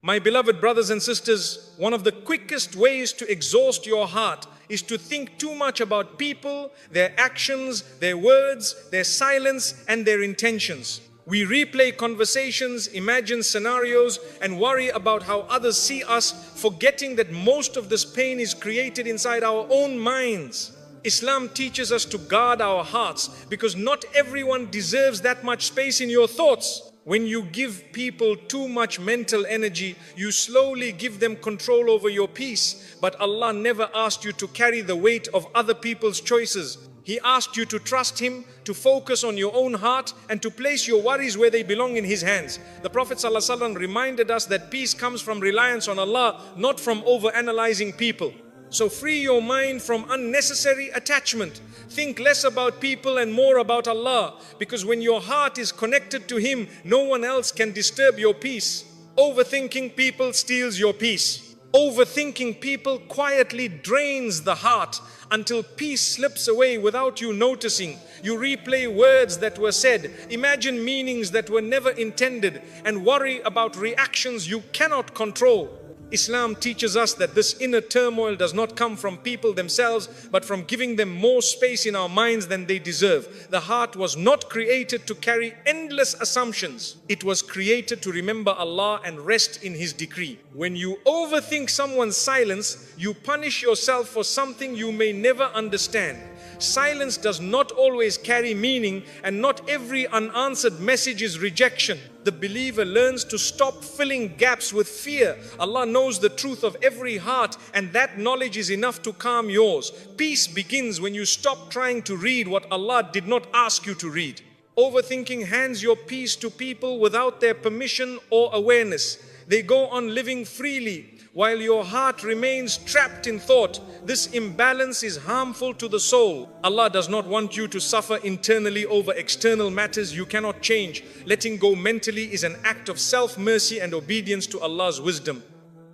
My beloved brothers and sisters, one of the quickest ways to exhaust your heart is to think too much about people, their actions, their words, their silence, and their intentions. We replay conversations, imagine scenarios, and worry about how others see us, forgetting that most of this pain is created inside our own minds. Islam teaches us to guard our hearts because not everyone deserves that much space in your thoughts. When you give people too much mental energy, you slowly give them control over your peace. But Allah never asked you to carry the weight of other people's choices. He asked you to trust Him, to focus on your own heart, and to place your worries where they belong in His hands. The Prophet ﷺ reminded us that peace comes from reliance on Allah, not from over-analyzing people. So free your mind from unnecessary attachment. Think less about people and more about Allah, because when your heart is connected to Him, no one else can disturb your peace. Overthinking people steals your peace. Overthinking people quietly drains the heart until peace slips away without you noticing. You replay words that were said, imagine meanings that were never intended, and worry about reactions you cannot control. Islam teaches us that this inner turmoil does not come from people themselves, but from giving them more space in our minds than they deserve. The heart was not created to carry endless assumptions. It was created to remember Allah and rest in His decree. When you overthink someone's silence, you punish yourself for something you may never understand. Silence does not always carry meaning, and not every unanswered message is rejection. The believer learns to stop filling gaps with fear. Allah knows the truth of every heart, and that knowledge is enough to calm yours. Peace begins when you stop trying to read what Allah did not ask you to read. Overthinking hands your peace to people without their permission or awareness. They go on living freely while your heart remains trapped in thought. This imbalance is harmful to the soul. Allah does not want you to suffer internally over external matters you cannot change. Letting go mentally is an act of self-mercy and obedience to Allah's wisdom.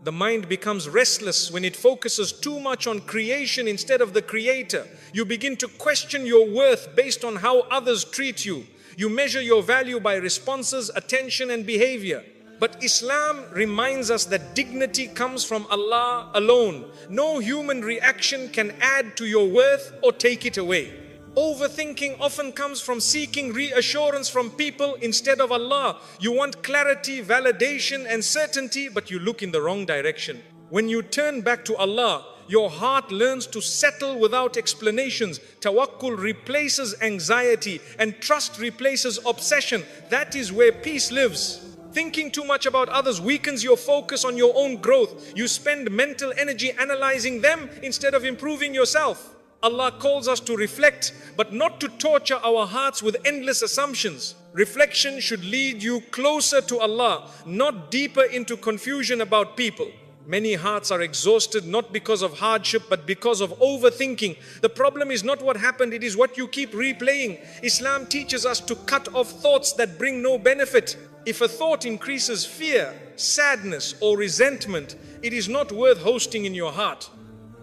The mind becomes restless when it focuses too much on creation instead of the Creator. You begin to question your worth based on how others treat you. You measure your value by responses, attention, and behavior. But Islam reminds us that dignity comes from Allah alone. No human reaction can add to your worth or take it away. Overthinking often comes from seeking reassurance from people instead of Allah. You want clarity, validation, and certainty, but you look in the wrong direction. When you turn back to Allah, your heart learns to settle without explanations. Tawakkul replaces anxiety, and trust replaces obsession. That is where peace lives. Thinking too much about others weakens your focus on your own growth. You spend mental energy analyzing them instead of improving yourself. Allah calls us to reflect, but not to torture our hearts with endless assumptions. Reflection should lead you closer to Allah, not deeper into confusion about people. Many hearts are exhausted not because of hardship, but because of overthinking. The problem is not what happened, it is what you keep replaying. Islam teaches us to cut off thoughts that bring no benefit. If a thought increases fear, sadness, or resentment, it is not worth hosting in your heart.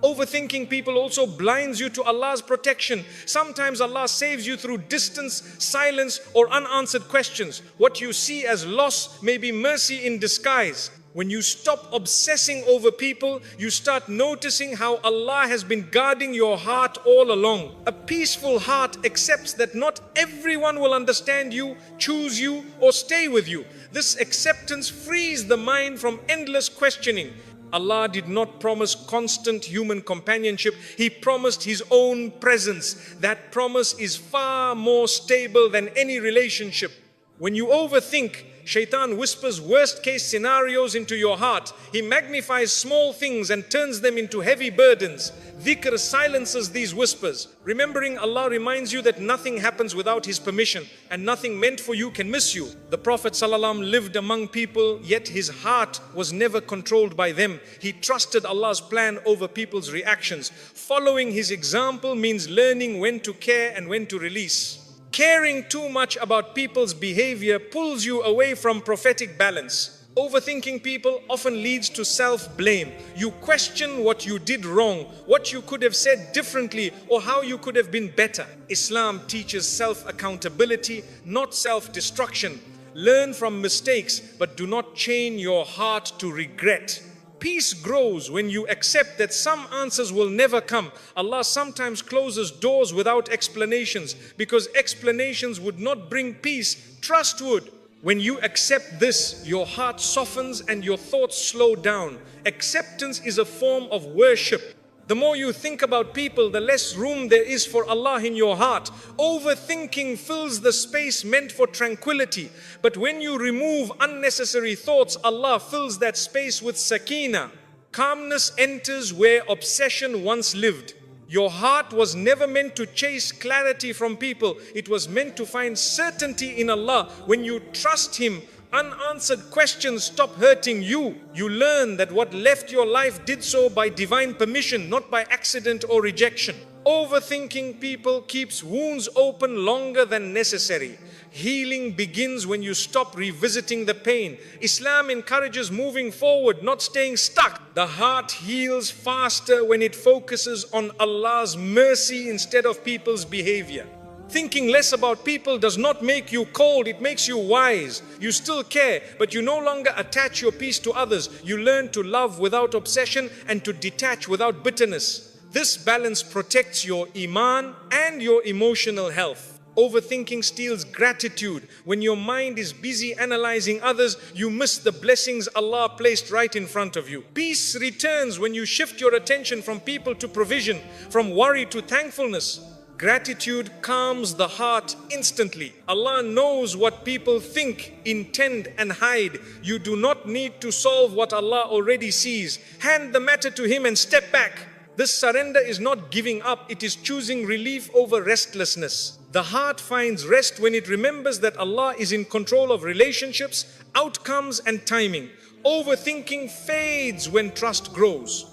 Overthinking people also blinds you to Allah's protection. Sometimes Allah saves you through distance, silence, or unanswered questions. What you see as loss may be mercy in disguise. When you stop obsessing over people, you start noticing how Allah has been guarding your heart all along. A peaceful heart accepts that not everyone will understand you, choose you, or stay with you. This acceptance frees the mind from endless questioning. Allah did not promise constant human companionship. He promised His own presence. That promise is far more stable than any relationship. When you overthink, Shaitan whispers worst-case scenarios into your heart. He magnifies small things and turns them into heavy burdens. Dhikr silences these whispers. Remembering Allah reminds you that nothing happens without His permission, and nothing meant for you can miss you. The Prophet ﷺ lived among people, yet his heart was never controlled by them. He trusted Allah's plan over people's reactions. Following his example means learning when to care and when to release. Caring too much about people's behavior pulls you away from prophetic balance. Overthinking people often leads to self-blame. You question what you did wrong, what you could have said differently, or how you could have been better. Islam teaches self-accountability, not self-destruction. Learn from mistakes, but do not chain your heart to regret. Peace grows when you accept that some answers will never come. Allah sometimes closes doors without explanations, because explanations would not bring peace. Trust would. When you accept this, your heart softens and your thoughts slow down. Acceptance is a form of worship. The more you think about people, the less room there is for Allah in your heart. Overthinking fills the space meant for tranquility. But when you remove unnecessary thoughts, Allah fills that space with sakinah. Calmness enters where obsession once lived. Your heart was never meant to chase clarity from people. It was meant to find certainty in Allah. When you trust Him, unanswered questions stop hurting you. You learn that what left your life did so by divine permission, not by accident or rejection. Overthinking people keeps wounds open longer than necessary. Healing begins when you stop revisiting the pain. Islam encourages moving forward, not staying stuck. The heart heals faster when it focuses on Allah's mercy instead of people's behavior. Thinking less about people does not make you cold, it makes you wise. You still care, but you no longer attach your peace to others. You learn to love without obsession and to detach without bitterness. This balance protects your iman and your emotional health. Overthinking steals gratitude. When your mind is busy analyzing others, you miss the blessings Allah placed right in front of you. Peace returns when you shift your attention from people to provision, from worry to thankfulness. Gratitude calms the heart instantly. Allah knows what people think, intend and hide. You do not need to solve what Allah already sees. Hand the matter to Him and step back. This surrender is not giving up, it is choosing relief over restlessness. The heart finds rest when it remembers that Allah is in control of relationships, outcomes and timing. Overthinking fades when trust grows.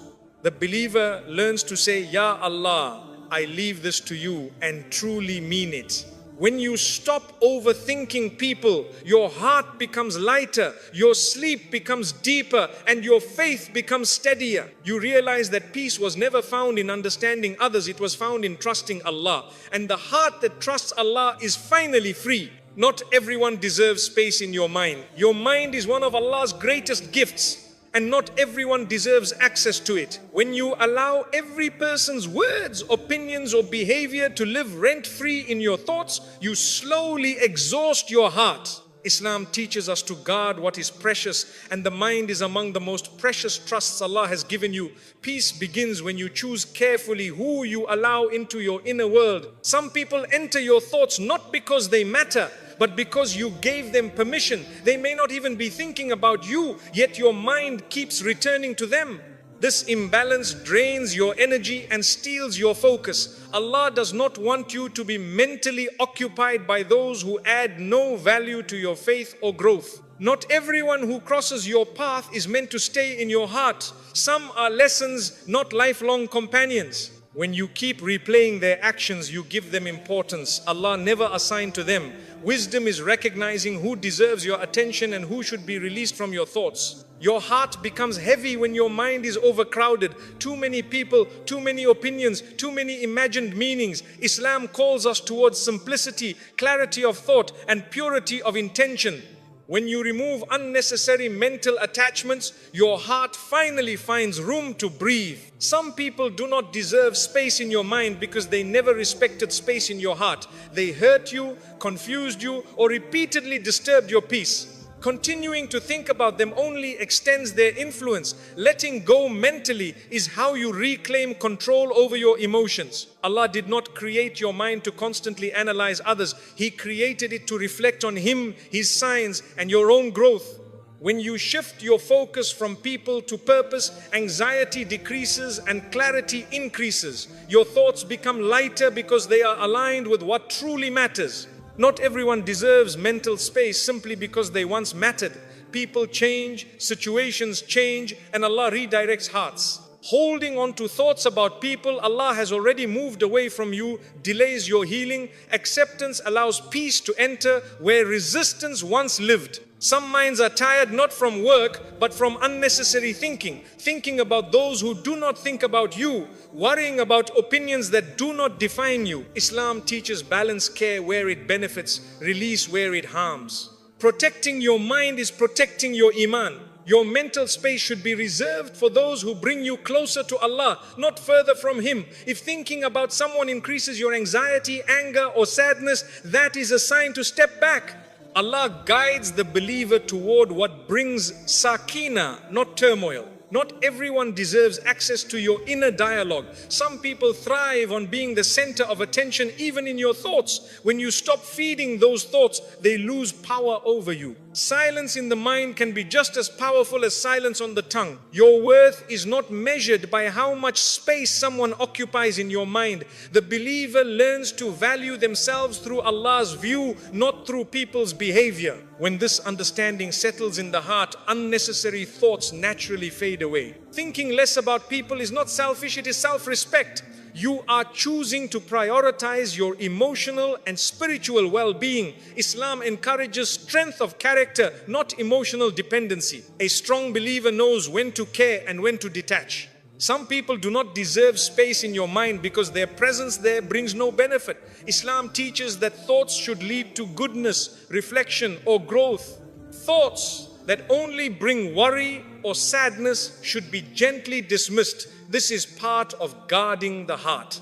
The believer learns to say, Ya Allah, I leave this to you, and truly mean it. When you stop overthinking people, your heart becomes lighter, your sleep becomes deeper, and your faith becomes steadier. You realize that peace was never found in understanding others, it was found in trusting Allah. And the heart that trusts Allah is finally free. Not everyone deserves space in your mind. Your mind is one of Allah's greatest gifts, and not everyone deserves access to it. When you allow every person's words, opinions or behavior to live rent-free in your thoughts, you slowly exhaust your heart. Islam teaches us to guard what is precious, and the mind is among the most precious trusts Allah has given you. Peace begins when you choose carefully who you allow into your inner world. Some people enter your thoughts not because they matter, but because you gave them permission. They may not even be thinking about you, yet your mind keeps returning to them. This imbalance drains your energy and steals your focus. Allah does not want you to be mentally occupied by those who add no value to your faith or growth. Not everyone who crosses your path is meant to stay in your heart. Some are lessons, not lifelong companions. When you keep replaying their actions, you give them importance Allah never assigned to them. Wisdom is recognizing who deserves your attention and who should be released from your thoughts. Your heart becomes heavy when your mind is overcrowded. Too many people, too many opinions, too many imagined meanings. Islam calls us towards simplicity, clarity of thought, and purity of intention. When you remove unnecessary mental attachments, your heart finally finds room to breathe. Some people do not deserve space in your mind because they never respected space in your heart. They hurt you, confused you, or repeatedly disturbed your peace. Continuing to think about them only extends their influence. Letting go mentally is how you reclaim control over your emotions. Allah did not create your mind to constantly analyze others. He created it to reflect on Him, His signs, and your own growth. When you shift your focus from people to purpose, anxiety decreases and clarity increases. Your thoughts become lighter because they are aligned with what truly matters. Not everyone deserves mental space simply because they once mattered. People change, situations change, and Allah redirects hearts. Holding on to thoughts about people Allah has already moved away from you delays your healing. Acceptance allows peace to enter where resistance once lived. Some minds are tired not from work but from unnecessary thinking. Thinking about those who do not think about you. Worrying about opinions that do not define you. Islam teaches balance care where it benefits, release where it harms. Protecting your mind is protecting your iman. Your mental space should be reserved for those who bring you closer to Allah, not further from Him. If thinking about someone increases your anxiety, anger or sadness, that is a sign to step back. Allah guides the believer toward what brings sakinah, not turmoil. Not everyone deserves access to your inner dialogue. Some people thrive on being the center of attention even in your thoughts. When you stop feeding those thoughts, they lose power over you. Silence in the mind can be just as powerful as silence on the tongue. Your worth is not measured by how much space someone occupies in your mind. The believer learns to value themselves through Allah's view, not through people's behavior. When this understanding settles in the heart, unnecessary thoughts naturally fade away. Thinking less about people is not selfish, it is self-respect. You are choosing to prioritize your emotional and spiritual well-being. Islam encourages strength of character, not emotional dependency. A strong believer knows when to care and when to detach. Some people do not deserve space in your mind because their presence there brings no benefit. Islam teaches that thoughts should lead to goodness, reflection or growth. Thoughts that only bring worry or sadness should be gently dismissed. This is part of guarding the heart.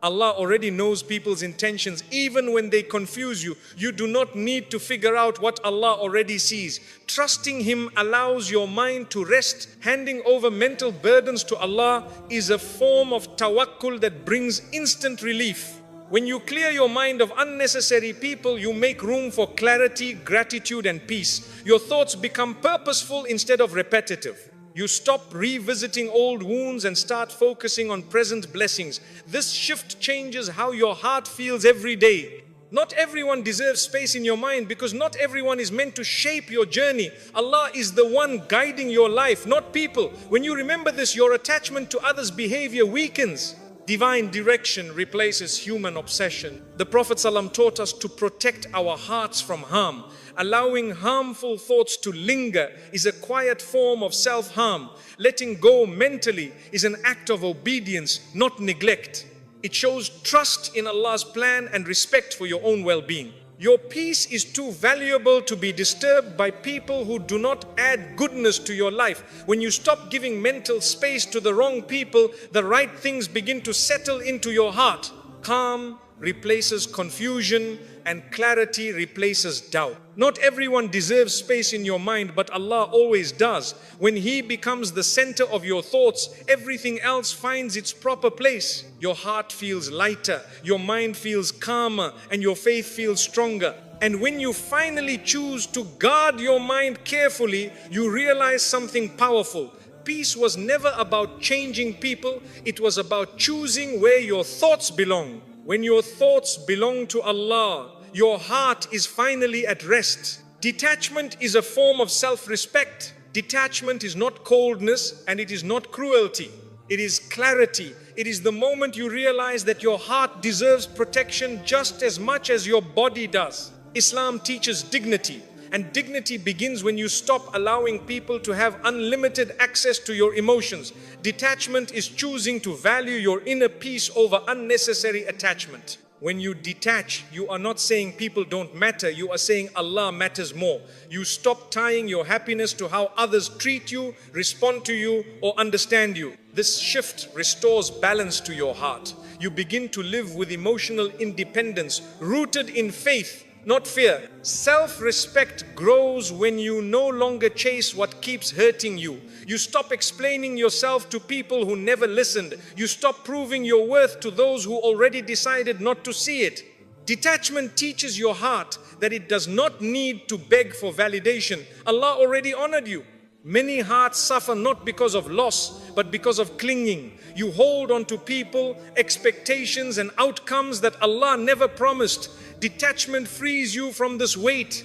Allah already knows people's intentions even when they confuse you. You do not need to figure out what Allah already sees. Trusting Him allows your mind to rest. Handing over mental burdens to Allah is a form of tawakkul that brings instant relief. When you clear your mind of unnecessary people, you make room for clarity, gratitude and peace. Your thoughts become purposeful instead of repetitive. You stop revisiting old wounds and start focusing on present blessings. This shift changes how your heart feels every day. Not everyone deserves space in your mind because not everyone is meant to shape your journey. Allah is the one guiding your life, not people. When you remember this, your attachment to others' behavior weakens. Divine direction replaces human obsession. The Prophet ﷺ taught us to protect our hearts from harm. Allowing harmful thoughts to linger is a quiet form of self-harm. Letting go mentally is an act of obedience, not neglect. It shows trust in Allah's plan and respect for your own well-being. Your peace is too valuable to be disturbed by people who do not add goodness to your life. When you stop giving mental space to the wrong people, the right things begin to settle into your heart. Calm replaces confusion and clarity replaces doubt. Not everyone deserves space in your mind, but Allah always does. When He becomes the center of your thoughts, everything else finds its proper place. Your heart feels lighter, your mind feels calmer, and your faith feels stronger. And when you finally choose to guard your mind carefully, you realize something powerful. Peace was never about changing people, it was about choosing where your thoughts belong. When your thoughts belong to Allah, your heart is finally at rest. Detachment is a form of self-respect. Detachment is not coldness and it is not cruelty. It is clarity. It is the moment you realize that your heart deserves protection just as much as your body does. Islam teaches dignity, and dignity begins when you stop allowing people to have unlimited access to your emotions. Detachment is choosing to value your inner peace over unnecessary attachment. When you detach, you are not saying people don't matter, you are saying Allah matters more. You stop tying your happiness to how others treat you, respond to you, or understand you. This shift restores balance to your heart. You begin to live with emotional independence, rooted in faith, not fear. Self-respect grows when you no longer chase what keeps hurting you. You stop explaining yourself to people who never listened. You stop proving your worth to those who already decided not to see it. Detachment teaches your heart that it does not need to beg for validation. Allah already honored you. Many hearts suffer not because of loss, but because of clinging. You hold on to people, expectations and outcomes that Allah never promised. Detachment frees you from this weight.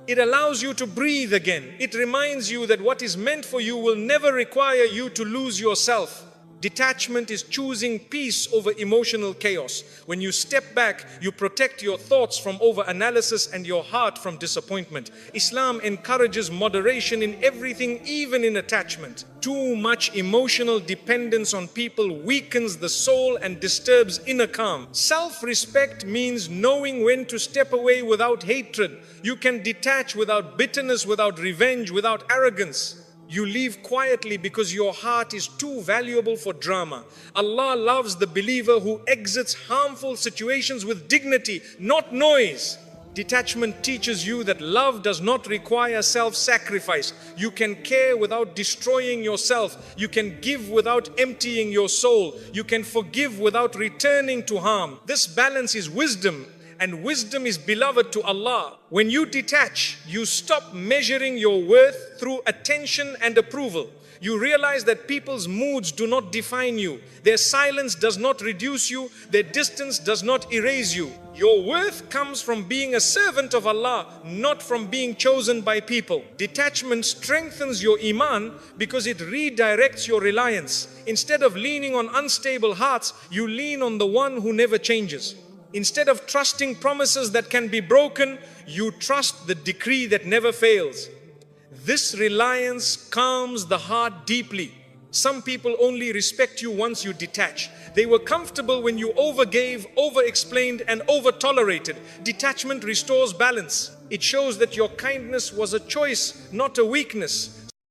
It allows you to breathe again. It reminds you that what is meant for you will never require you to lose yourself. Detachment is choosing peace over emotional chaos. When you step back, you protect your thoughts from over-analysis and your heart from disappointment. Islam encourages moderation in everything, even in attachment. Too much emotional dependence on people weakens the soul and disturbs inner calm. Self-respect means knowing when to step away without hatred. You can detach without bitterness, without revenge, without arrogance. You leave quietly because your heart is too valuable for drama. Allah loves the believer who exits harmful situations with dignity, not noise. Detachment teaches you that love does not require self-sacrifice. You can care without destroying yourself. You can give without emptying your soul. You can forgive without returning to harm. This balance is wisdom, and wisdom is beloved to Allah. When you detach, you stop measuring your worth through attention and approval. You realize that people's moods do not define you. Their silence does not reduce you. Their distance does not erase you. Your worth comes from being a servant of Allah, not from being chosen by people. Detachment strengthens your iman because it redirects your reliance. Instead of leaning on unstable hearts, you lean on the one who never changes. Instead of trusting promises that can be broken, you trust the decree that never fails. This reliance calms the heart deeply. Some people only respect you once you detach. They were comfortable when you overgave, over-explained, and over-tolerated. Detachment restores balance. It shows that your kindness was a choice, not a weakness.